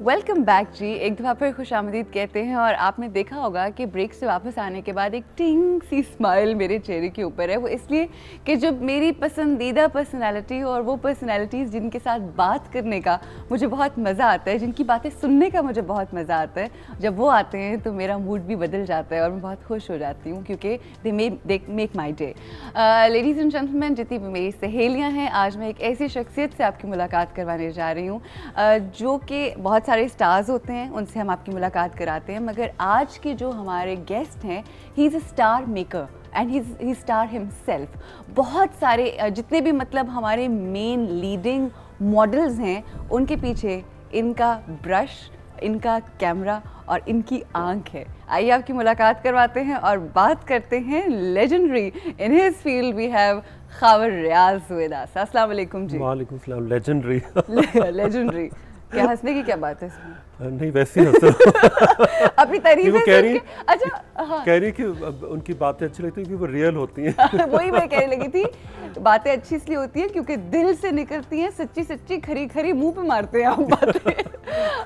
Welcome back जी। एक दफ़ा फिर खुशामदीद कहते हैं और आपने देखा होगा कि ब्रेक से वापस आने के बाद एक टिंग सी स्माइल मेरे चेहरे के ऊपर है। वो इसलिए कि जब मेरी पसंदीदा पर्सनालिटी और वो पर्सनालिटीज़ जिनके साथ बात करने का मुझे बहुत मज़ा आता है, जिनकी बातें सुनने का मुझे बहुत मज़ा आता है, जब वो आते हैं तो मेरा मूड भी बदल जाता है और मैं बहुत खुश हो जाती हूँ क्योंकि they make my day. Ladies and gentleman, जितनी भी मेरी सहेलियाँ हैं, आज मैं एक ऐसी शख्सियत से आपकी मुलाकात करवाने जा रही हूँ जो कि बहुत सारे स्टार्स होते हैं, उनसे हम आपकी मुलाकात कराते हैं, मगर आज के जो हमारे गेस्ट हैं, he is a star maker and he star himself. बहुत सारे जितने भी मतलब हमारे मेन लीडिंग मॉडल्स हैं, उनके पीछे इनका ब्रश, इनका कैमरा और इनकी आंख है। आइए आपकी मुलाकात करवाते हैं और बात करते हैं legendary in his field. We have Khawar Riaz with us. अस्सलाम वालेकुम जी। वालेकुम सलाम। लेजेंडरी लेजेंडरी क्या हंसने की क्या बात है इसमें? नहीं, वैसे ही हंस अपनी तारीफ कह रही। अच्छा हाँ। कह रही कि उनकी बातें अच्छी लगती हैं क्योंकि वो रियल होती हैं। वही मैं कहने लगी थी, बातें अच्छी इसलिए होती हैं क्योंकि दिल से निकलती हैं, सच्ची सच्ची खरी खरी मुंह पे मारते हैं आप बातें।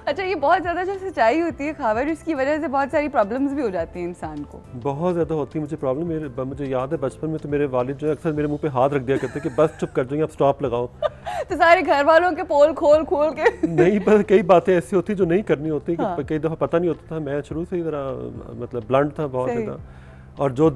अच्छा, ये बहुत ज़्यादा जो सच्चाई होती है खावर, इसकी वजह से बहुत सारी प्रॉब्लम्स भी हो जाती हैं इंसान को। बहुत ज़्यादा होती है मुझे प्रॉब्लम। मुझे याद है बचपन में तो मेरे वालिद जो अक्सर मेरे मुंह पे हाथ रख दिया करते कि बस चुप कर जाइए, आप स्टॉप लगाओ। तो सारे घर वालों के पोल खोल खोल के नहीं, पर कई बातें ऐसी होती जो नहीं करनी होती कि हाँ। कई दफ़ा पता नहीं होता था। मैं शुरू से ही ज़रा मतलब ब्लंट था बहुत ज़्यादा, और जो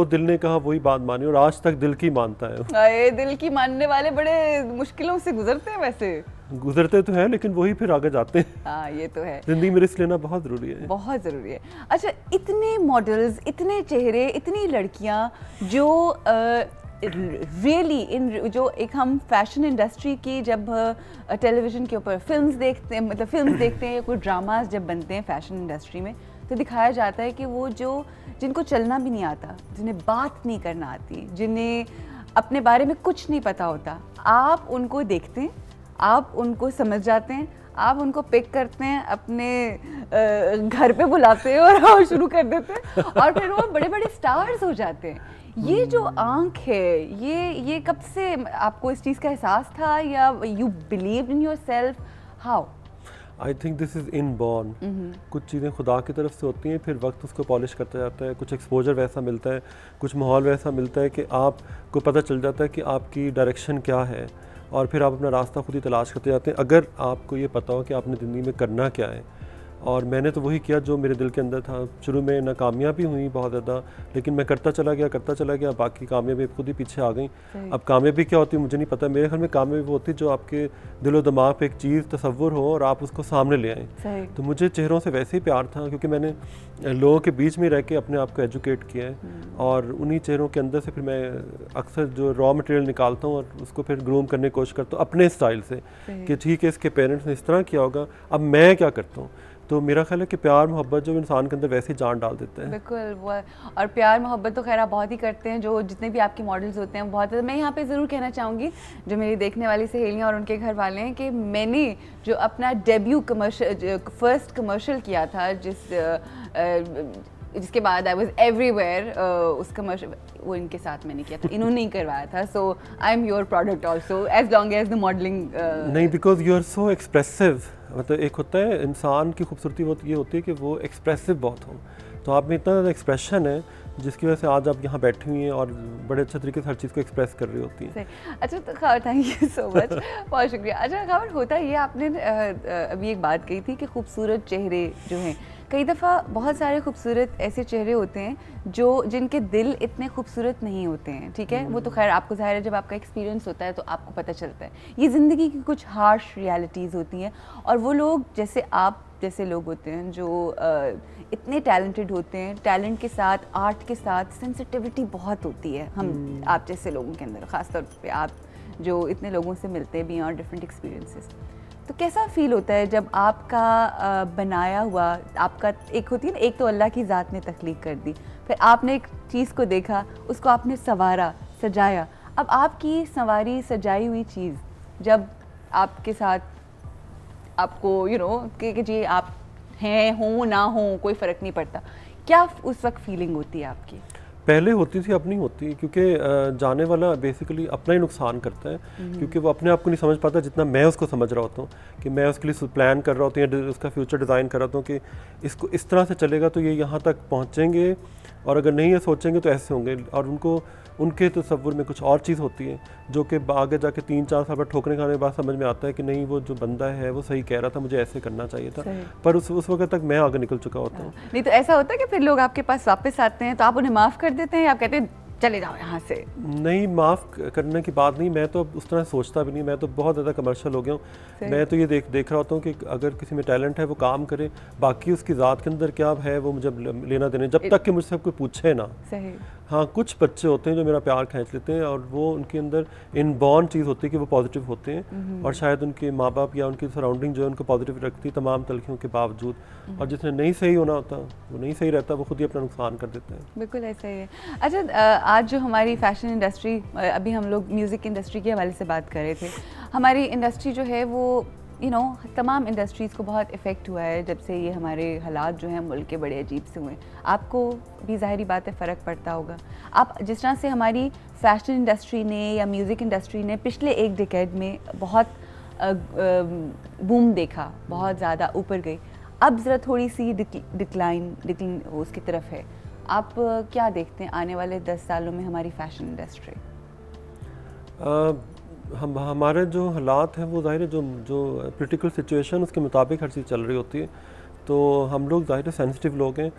दिल ने कहा वही बात मानी, और आज तक दिल की मानता है। अरे दिल की मानने वाले बड़े मुश्किलों से गुजरते हैं। वैसे गुजरते तो हैं लेकिन वही फिर आगे जाते हैं। हाँ, ये तो है। जिंदगी में रिस्क लेना बहुत ज़रूरी है, बहुत ज़रूरी है। अच्छा, इतने मॉडल्स, इतने चेहरे, इतनी लड़कियाँ जो रियली इन जो एक हम फैशन इंडस्ट्री की जब टेलीविज़न के ऊपर फिल्म्स देखते हैं, मतलब फिल्म्स देखते हैं या कोई ड्रामास जब बनते हैं फैशन इंडस्ट्री में, तो दिखाया जाता है कि वो जो जिनको चलना भी नहीं आता, जिन्हें बात नहीं करना आती, जिन्हें अपने बारे में कुछ नहीं पता होता, आप उनको देखते हैं, आप उनको समझ जाते हैं, आप उनको पिक करते हैं, अपने घर पे बुलाते हैं और शुरू कर देते हैं, और फिर वो बड़े बड़े स्टार्स हो जाते हैं। ये जो आंख है, ये कब से आपको इस चीज़ का एहसास था, या you believe in your self? How? I think this is inborn. कुछ चीज़ें खुदा की तरफ से होती हैं, फिर वक्त उसको पॉलिश करता जाता है, कुछ एक्सपोजर वैसा मिलता है, कुछ माहौल वैसा मिलता है कि आपको पता चल जाता है कि आपकी डायरेक्शन क्या है, और फिर आप अपना रास्ता खुद ही तलाश करते जाते हैं, अगर आपको ये पता हो कि आपने ज़िंदगी में करना क्या है। और मैंने तो वही किया जो मेरे दिल के अंदर था। शुरू में नाकामयाबी हुई बहुत ज़्यादा, लेकिन मैं करता चला गया, बाकी कामयाबी खुद ही पीछे आ गई। अब कामयाबी क्या होती है मुझे नहीं पता, मेरे ख्याल में कामयाबी वो होती है जो आपके दिलो दिमाग पे एक चीज़ तसव्वुर हो और आप उसको सामने ले आएँ। तो मुझे चेहरों से वैसे ही प्यार था क्योंकि मैंने लोगों के बीच में रह के अपने आप को एजुकेट किया है, और उन्हीं चेहरों के अंदर से फिर मैं अक्सर जो रॉ मटेरियल निकालता हूँ और उसको फिर ग्रूम करने की कोशिश करता हूँ अपने स्टाइल से कि ठीक है, इसके पेरेंट्स ने इस तरह किया होगा, अब मैं क्या करता हूँ। तो मेरा ख्याल है कि प्यार मोहब्बत जो इंसान के अंदर वैसे ही जान डाल देता है। बिल्कुल, वो और प्यार मोहब्बत तो खैर आप बहुत ही करते हैं, जो जितने भी आपके मॉडल्स होते हैं बहुत। मैं यहाँ पे ज़रूर कहना चाहूँगी जो मेरी देखने वाली सहेलियाँ और उनके घर वाले हैं कि मैंने जो अपना डेब्यू फर्स्ट कमर्शियल किया था, जिसके बाद आई वॉज एवरीवेयर, उस कमर्शियल वो इनके साथ मैंने किया था, इन्होंने ही करवाया था। So I am your product also as long as the modelling. नहीं, because you are so expressive. मतलब एक होता है इंसान की खूबसूरती ये होती है कि वो एक्सप्रेसिव बहुत हो, तो आप में इतना ज़्यादा एक्सप्रेशन है जिसकी वजह से आज आप यहाँ बैठी हुई हैं और बड़े अच्छे तरीके से हर चीज़ को एक्सप्रेस कर रही होती हैं। अच्छा, तो खबर, थैंक यू सो मच, बहुत शुक्रिया। अच्छा खबर, होता ये आपने अभी एक बात कही थी कि खूबसूरत चेहरे जो हैं, कई दफ़ा बहुत सारे खूबसूरत ऐसे चेहरे होते हैं जिनके दिल इतने खूबसूरत नहीं होते हैं, ठीक है। वो तो खैर आपको ज़ाहिर है जब आपका एक्सपीरियंस होता है तो आपको पता चलता है। ये ज़िंदगी की कुछ हार्श रियलिटीज़ होती हैं, और वो लोग जैसे आप जैसे लोग होते हैं जो इतने टैलेंटेड होते हैं, टैलेंट के साथ, आर्ट के साथ सेंसिटिविटी बहुत होती है हम आप जैसे लोगों के अंदर, ख़ासतौर पे आप जो इतने लोगों से मिलते भी हैं और डिफरेंट एक्सपीरियंसेस। तो कैसा फील होता है जब आपका बनाया हुआ, आपका एक होती है ना, एक तो अल्लाह की ज़ात ने तख्लीक कर दी, फिर आपने एक चीज़ को देखा, उसको आपने संवारा, सजाया, अब आपकी संवारी सजाई हुई चीज़ जब आपके साथ आपको कि जी आप हैं, हो ना हो, कोई फ़र्क नहीं पड़ता, क्या उस वक्त फीलिंग होती है आपकी? पहले होती थी, अब नहीं होती, क्योंकि जाने वाला बेसिकली अपना ही नुकसान करता है, क्योंकि वो अपने आप को नहीं समझ पाता जितना मैं उसको समझ रहा होता हूँ, कि मैं उसके लिए प्लान कर रहा होता हूँ, उसका फ्यूचर डिज़ाइन कर रहा होता हूँ कि इसको इस तरह से चलेगा तो ये यहाँ तक पहुँचेंगे, और अगर नहीं ये सोचेंगे तो ऐसे होंगे। और उनको उनके तसव्वुर में कुछ और चीज़ होती है जो कि आगे जाके 3-4 साल बाद ठोकरे खाने के बाद समझ में आता है कि नहीं, वो जो बंदा है वो सही कह रहा था, मुझे ऐसे करना चाहिए था, पर उस वक्त तक मैं आगे निकल चुका होता हूँ। नहीं तो ऐसा होता है कि फिर लोग आपके पास वापस आते हैं तो आप उन्हें माफ़ कर देते हैं, आप कहते हैं चले जाओ यहाँ से? नहीं, माफ़ करने की बात नहीं, मैं तो उस तरह सोचता भी नहीं, मैं तो बहुत ज़्यादा कमर्शियल हो गया हूँ। मैं तो ये देख रहा होता हूँ कि अगर किसी में टैलेंट है वो काम करे, बाकी उसकी ज़ात के अंदर क्या है वो मुझे लेना देने, जब तक कि मुझसे कोई पूछे ना। सही। हाँ, कुछ बच्चे होते हैं जो मेरा प्यार खींच लेते हैं, और वो उनके अंदर इनबॉर्न चीज़ होती है कि वो पॉजिटिव होते हैं, और शायद उनके माँ बाप या उनकी सराउंडिंग जो है उनको पॉजिटिव रखती है तमाम तलखियों के बावजूद, और जिसने नहीं सही होना होता वो नहीं सही रहता, वो खुद ही अपना नुकसान कर देता है। बिल्कुल ऐसा ही है। अच्छा, आज जो हमारी फैशन इंडस्ट्री, अभी हम लोग म्यूज़िक इंडस्ट्री के हवाले से बात कर रहे थे, हमारी इंडस्ट्री जो है वो तमाम इंडस्ट्रीज़ को बहुत इफ़ेक्ट हुआ है जब से ये हमारे हालात जो हैं मुल्क के बड़े अजीब से हुए। आपको भी ज़ाहिरी बात है फ़र्क पड़ता होगा। आप जिस तरह से हमारी फैशन इंडस्ट्री ने या म्यूज़िक इंडस्ट्री ने पिछले एक डिकेड में बहुत बूम देखा, बहुत ज़्यादा ऊपर गई, अब ज़रा थोड़ी सी डिक्लाइन उसकी तरफ है। आप क्या देखते हैं आने वाले 10 सालों में हमारी फैशन इंडस्ट्री? हमारे जो हालात हैं वो ज़ाहिर है जो पोलिटिकल सिचुएशन उसके मुताबिक हर चीज़ चल रही होती है, तो हम लोग ज़ाहिर है सेंसिटिव लोग हैं।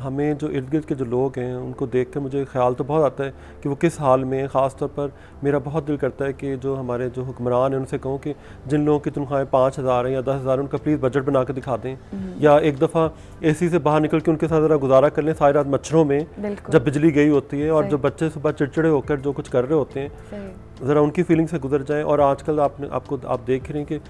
हमें जो इर्द गिर्द के जो लोग हैं उनको देख कर मुझे ख्याल तो बहुत आता है कि वो किस हाल में, ख़ास तौर पर मेरा बहुत दिल करता है कि जो हमारे जो हुक्मरान हैं उनसे कहूँ कि जिन लोगों की तनख्वाहें 5,000 हैं या 10,000, उनका प्लीज़ बजट बना के दिखा दें, या एक दफ़ा एसी से बाहर निकल के उनके साथ ज़रा गुजारा कर लें सारी रात मच्छरों में जब बिजली गई होती है, और जो बच्चे सुबह चिड़चिड़े होकर जो कुछ कर रहे होते हैं, ज़रा उनकी फीलिंग से गुजर जाएं। और आजकल आप देख रहे हैं कि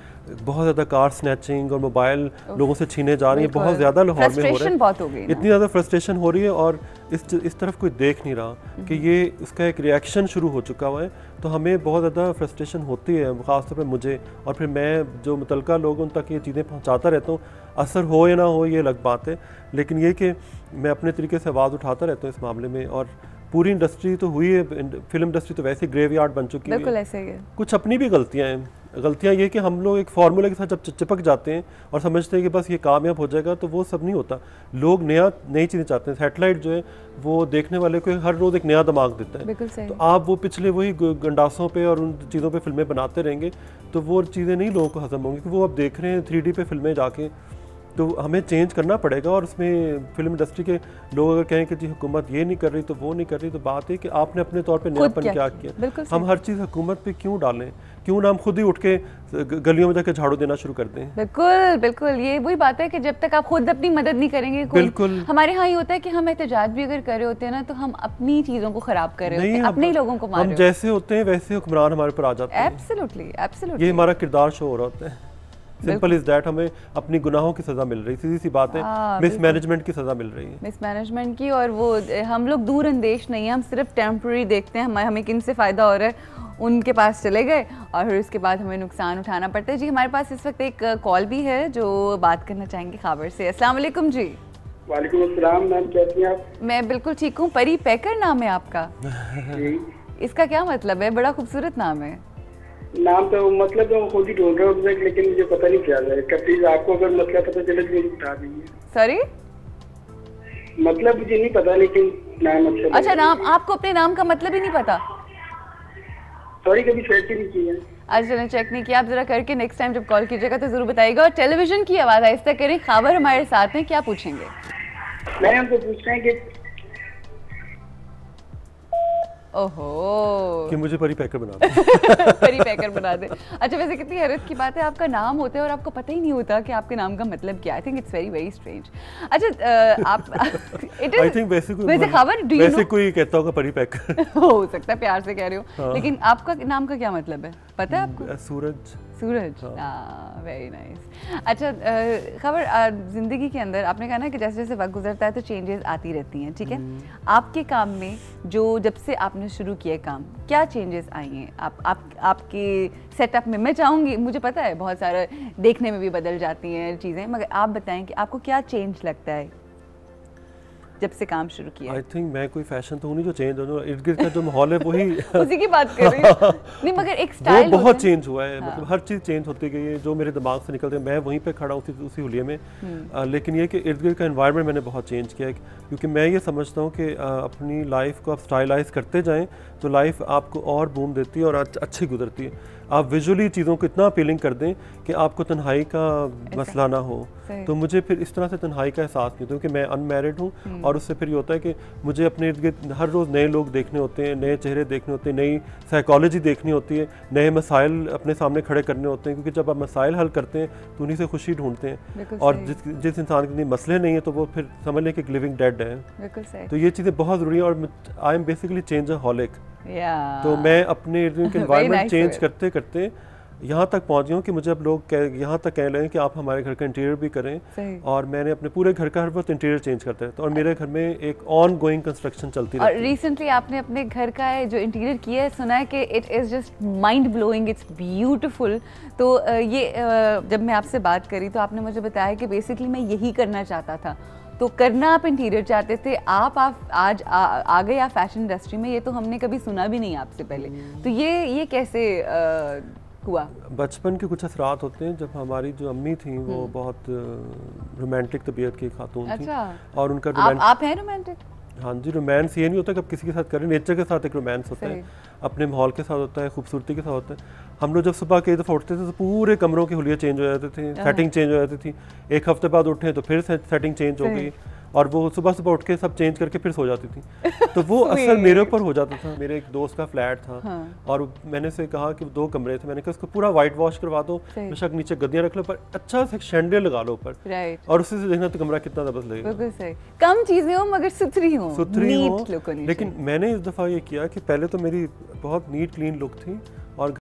बहुत ज़्यादा कार स्नैचिंग और मोबाइल लोगों से छीने जा रही है, बहुत ज़्यादा लाहौर में हो रहा है, इतनी ज़्यादा फ्रस्ट्रेशन हो रही है, और इस तरफ कोई देख नहीं रहा कि ये इसका एक रिएक्शन शुरू हो चुका हुआ है। तो हमें बहुत ज़्यादा फ्रस्ट्रेशन होती है, ख़ासतौर पर मुझे, और फिर मैं जो मुतलका लोग उन तक ये चीज़ें पहुँचाता रहता हूँ। असर हो या ना हो ये अलग बात है, लेकिन ये कि मैं अपने तरीके से आवाज़ उठाता रहता हूँ इस मामले में। और पूरी इंडस्ट्री तो हुई है, फिल्म इंडस्ट्री तो वैसे ग्रेवयार्ड बन चुकी है। बिल्कुल ऐसे ही है। कुछ अपनी भी गलतियाँ हैं। गलतियाँ ये कि हम लोग एक फार्मूले के साथ जब चिपक जाते हैं और समझते हैं कि बस ये कामयाब हो जाएगा, तो वो सब नहीं होता। लोग नई चीज़ें चाहते हैं। सैटेलाइट जो है वो देखने वाले को हर रोज़ एक नया दिमाग देता है। बिल्कुल सही। तो आप वो पिछले वही गंडासों पे और उन चीज़ों पे फिल्में बनाते रहेंगे तो वो चीज़ें नहीं लोगों को हजम होंगी। कि वो अब देख रहे हैं 3D पे फिल्में जाके, तो हमें चेंज करना पड़ेगा। और उसमें फिल्म इंडस्ट्री के लोग अगर कहें कि जी हुकूमत ये नहीं कर रही तो वो नहीं कर रही, तो बात है कि आपने अपने तौर पे नयापन क्या किया। हम हर चीज़ हुकूमत पे क्यों डालें? क्यों ना हम खुद ही उठ के गलियों में जाकर झाड़ू देना शुरू कर दें? बिल्कुल बिल्कुल, ये वही बात है कि जब तक आप खुद अपनी मदद नहीं करेंगे, बिल्कुल। हमारे यहाँ ये होता है कि हम एहतजाज भी अगर कर रहे होते हैं ना, तो हम अपनी चीज़ों को खराब कर रहे होते हैं, अपने लोगों को मार रहे होते हैं। हम जैसे होते हैं वैसे हुक्मरान हमारे ऊपर आ जाते हैं। एब्सोल्युटली एब्सोल्युटली, ये हमारा किरदार शो हो रहा होता है। Simple is that. हमें अपनी गुनाहों की सज़ा मिल रही, सीधी सी बात है। मिसमैनेजमेंट की सज़ा मिल रही है, मिसमैनेजमेंट की। और वो हम लोग दूर अंदेश नहीं है, हम सिर्फ टेम्प्रेरी देखते हैं हमें किन से फ़ायदा हो रहा है, उनके पास चले गए और फिर उसके बाद हमें नुकसान उठाना पड़ता है। जी हमारे पास इस वक्त एक कॉल भी है जो बात करना चाहेंगे खबर से। अस्सलाम वालेकुम जी। वालेकुम अस्सलाम मैम, कैसी हैं आप? मैं बिल्कुल ठीक हूँ। परी पैकर नाम है आपका? जी। इसका क्या मतलब है? बड़ा खूबसूरत नाम है। नाम तो मतलब तो खुद ही ढूंढ रहा हूँ, लेकिन मुझे पता नहीं क्या है। प्लीज आपको अगर मतलब पता चले तो मुझे बता दीजिए। सॉरी, मतलब मुझे नहीं पता, लेकिन नाम अच्छा नाम, आपको अपने नाम का मतलब ही नहीं पता? सॉरी, कभी सर्च ही नहीं किया। आज मैंने चेक नहीं किया। आप जरा करके नेक्स्ट टाइम जब कॉल कीजिएगा तो जरूर बताइएगा। और टेलीविजन की आवाज़ आहिस्ता करें। खबर हमारे साथ हैं, क्या पूछेंगे? मैंने हमको पूछना है कि ओहो कि मुझे परी पैकर बना दे। परी पैकर बना दे। अच्छा, वैसे कितनी हैरत की बात है, आपका नाम होता है और आपको पता ही नहीं होता कि आपके नाम का मतलब क्या। I think it's very very strange. अच्छा, आप आई थिंक वैसे खबर वैसे कोई कहता होगा परी पैकर। हो सकता है, प्यार से कह रहे हो। लेकिन आपका नाम का क्या मतलब है पता है आपको? सूरज। सूरज, वेरी नाइस। अच्छा, खबर ज़िंदगी के अंदर आपने कहा ना कि जैसे जैसे वक्त गुजरता है तो चेंजेस आती रहती हैं, ठीक है? आपके काम में जो जब से आपने शुरू किया काम, क्या चेंजेस आई हैं आपके सेटअप में? मैं चाहूँगी, मुझे पता है बहुत सारा देखने में भी बदल जाती हैं चीज़ें, मगर आप बताएं कि आपको क्या चेंज लगता है? जब से काम शुरू किया? आई थिंक मैं कोई फैशन तो हूँ नहीं जो चेंज हो, इर्द गिर्द का जो माहौल है वही उसी की बात कर रही हूँ। नहीं मगर एक स्टाइल वो बहुत चेंज हुआ है, मतलब हर चीज़ चेंज होती गई है, जो मेरे दिमाग से निकलते हैं मैं वहीं पे खड़ा उसी हुलिये में। लेकिन ये कि इर्द गिर्द का एनवायरनमेंट मैंने बहुत चेंज किया है, क्योंकि मैं ये समझता हूँ कि अपनी लाइफ को आप स्टाइलाइज करते जाएँ तो लाइफ आपको और बूम देती है और अच्छी गुजरती है। आप विजुअली चीज़ों को इतना अपीलिंग कर दें कि आपको तन्हाई का मसला ना हो। तो मुझे फिर इस तरह से तन्हाई का एहसास नहीं होता, क्योंकि मैं अनमैरिड हूँ और उससे फिर ये होता है कि मुझे अपने इर्द गिर्द हर रोज़ नए लोग देखने होते हैं, नए चेहरे देखने होते हैं, नई साइकोलॉजी देखनी होती है, नए मसाइल अपने सामने खड़े करने होते हैं, क्योंकि जब आप मसाइल हल करते हैं तो उन्हीं से खुशी ढूंढते हैं। और जिस इंसान के लिए मसले नहीं है तो वो फिर समझ लें कि लिविंग डेड है। तो ये चीज़ें बहुत ज़रूरी है और आई एम बेसिकली चेंज हॉलिक। तो मैं अपने इर्द गिर्द के एनवायरनमेंट चेंज करते करते यहाँ तक पहुँच गया हूँ कि मुझे अब लोग यहाँ तक कहने लगे कि आप हमारे घर का इंटीरियर भी करें, और मैंने अपने पूरे घर का हर वक्त इंटीरियर चेंज करते रहता हूँ और मेरे घर में एक ऑन गोइंग कंस्ट्रक्शन चलती रहती है। और रिसेंटली आपने अपने घर का जो इंटीरियर किया है, सुना है कि it is just mind blowing, it's beautiful. तो ये जब मैं आपसे बात करी तो आपने मुझे बताया कि बेसिकली मैं यही करना चाहता था। तो करना आप इंटीरियर चाहते थे, आप आज आ गए आप फैशन इंडस्ट्री में, ये तो हमने कभी सुना भी नहीं आपसे पहले। तो ये कैसे हुआ? बचपन के कुछ असरात होते हैं। जब हमारी जो अम्मी थी वो बहुत रोमांटिक तबीयत की खातून थी। और उनका आप हैं रोमांटिक? हाँ जी, रोमांस ये नहीं होता कि आप किसी के साथ करें, नेचर के साथ एक रोमांस होता है, अपने माहौल के साथ होता है, खूबसूरती के साथ होता है। हम लोग जब सुबह कई दफ़ा उठते थे तो पूरे कमरों के हुलिये चेंज हो जाते थे, सेटिंग चेंज हो जाती थी। एक हफ्ते बाद उठे तो फिर सेटिंग चेंज हो गई, और वो सुबह उठ के सब चेंज करके फिर सो जाती थी। तो वो असर मेरे ऊपर हो जाता था। मेरे एक दोस्त का फ्लैट था और मैंने उसे कहा कि 2 कमरे थे, मैंने कहा उसको पूरा वाइट वॉश करवा दो, बेशक नीचे गद्दियाँ रख लो पर अच्छा से शैंडलियर लगा लो ऊपर, और उससे देखना तो कमरा कितना जबरदस्त लगेगा। बिल्कुल सही, कम चीजें हो मगर सुथरी हो। लेकिन मैंने इस दफ़ा ये किया कि पहले तो मेरी बहुत नीट क्लीन लुक थी,